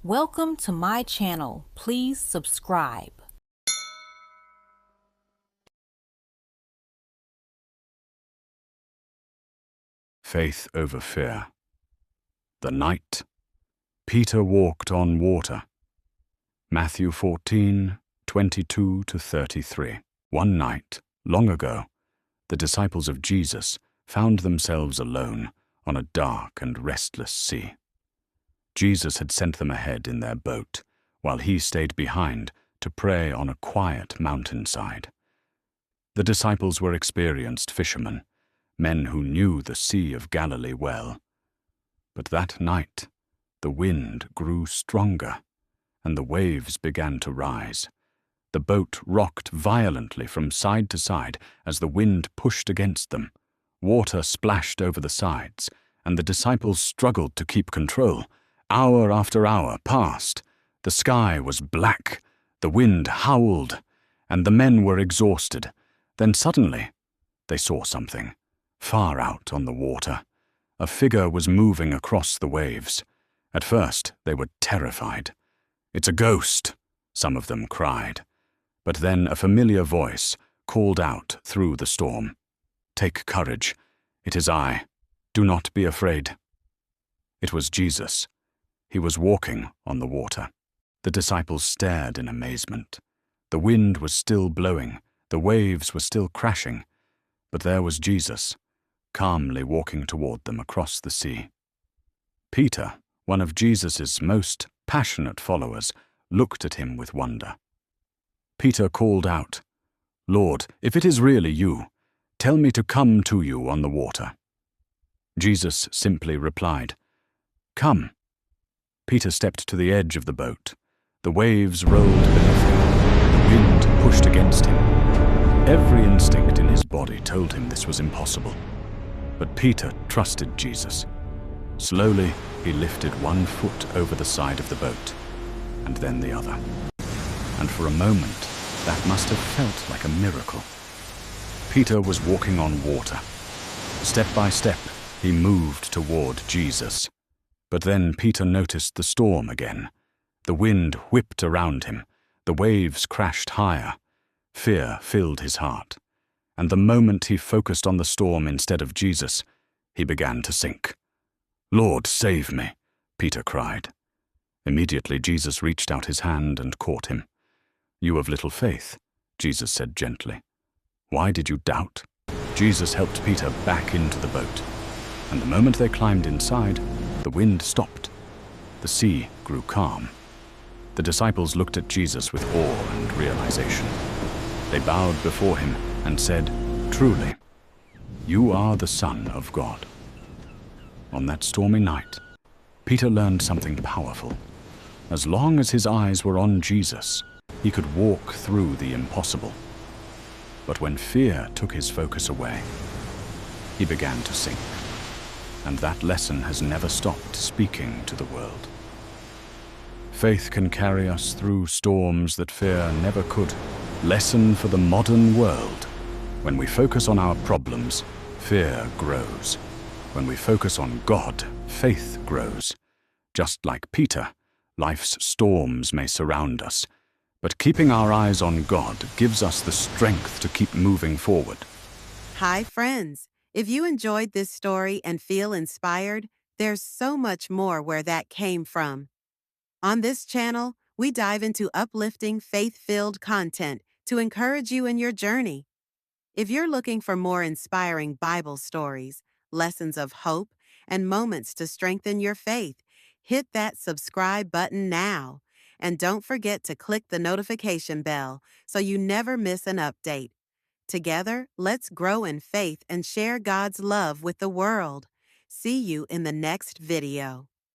Welcome to my channel. Please subscribe. Faith over fear. The night Peter walked on water. Matthew 14:22-33. One night, long ago, the disciples of Jesus found themselves alone on a dark and restless sea. Jesus had sent them ahead in their boat, while he stayed behind to pray on a quiet mountainside. The disciples were experienced fishermen, men who knew the Sea of Galilee well. But that night, the wind grew stronger, and the waves began to rise. The boat rocked violently from side to side as the wind pushed against them. Water splashed over the sides, and the disciples struggled to keep control. Hour after hour passed. The sky was black, the wind howled, and the men were exhausted. Then suddenly, they saw something. Far out on the water, a figure was moving across the waves. At first, they were terrified. "It's a ghost," some of them cried. But then a familiar voice called out through the storm. "Take courage. It is I. Do not be afraid." It was Jesus. He was walking on the water. The disciples stared in amazement. The wind was still blowing. The waves were still crashing. But there was Jesus, calmly walking toward them across the sea. Peter, one of Jesus' most passionate followers, looked at him with wonder. Peter called out, "Lord, if it is really you, tell me to come to you on the water." Jesus simply replied, "Come." Peter stepped to the edge of the boat. The waves rolled beneath him. The wind pushed against him. Every instinct in his body told him this was impossible. But Peter trusted Jesus. Slowly, he lifted one foot over the side of the boat, and then the other. And for a moment, that must have felt like a miracle. Peter was walking on water. Step by step, he moved toward Jesus. But then Peter noticed the storm again. The wind whipped around him. The waves crashed higher. Fear filled his heart. And the moment he focused on the storm instead of Jesus, he began to sink. "Lord, save me," Peter cried. Immediately Jesus reached out his hand and caught him. "You of little faith," Jesus said gently. "Why did you doubt?" Jesus helped Peter back into the boat. And the moment they climbed inside, the wind stopped. The sea grew calm. The disciples looked at Jesus with awe and realization. They bowed before him and said, "Truly, you are the Son of God." On that stormy night, Peter learned something powerful. As long as his eyes were on Jesus, he could walk through the impossible. But when fear took his focus away, he began to sink. And that lesson has never stopped speaking to the world. Faith can carry us through storms that fear never could. Lesson for the modern world. When we focus on our problems, fear grows. When we focus on God, faith grows. Just like Peter, life's storms may surround us, but keeping our eyes on God gives us the strength to keep moving forward. Hi, friends. If you enjoyed this story and feel inspired, there's so much more where that came from. On this channel, we dive into uplifting, faith-filled content to encourage you in your journey. If you're looking for more inspiring Bible stories, lessons of hope, and moments to strengthen your faith, hit that subscribe button now. And don't forget to click the notification bell so you never miss an update. Together, let's grow in faith and share God's love with the world. See you in the next video.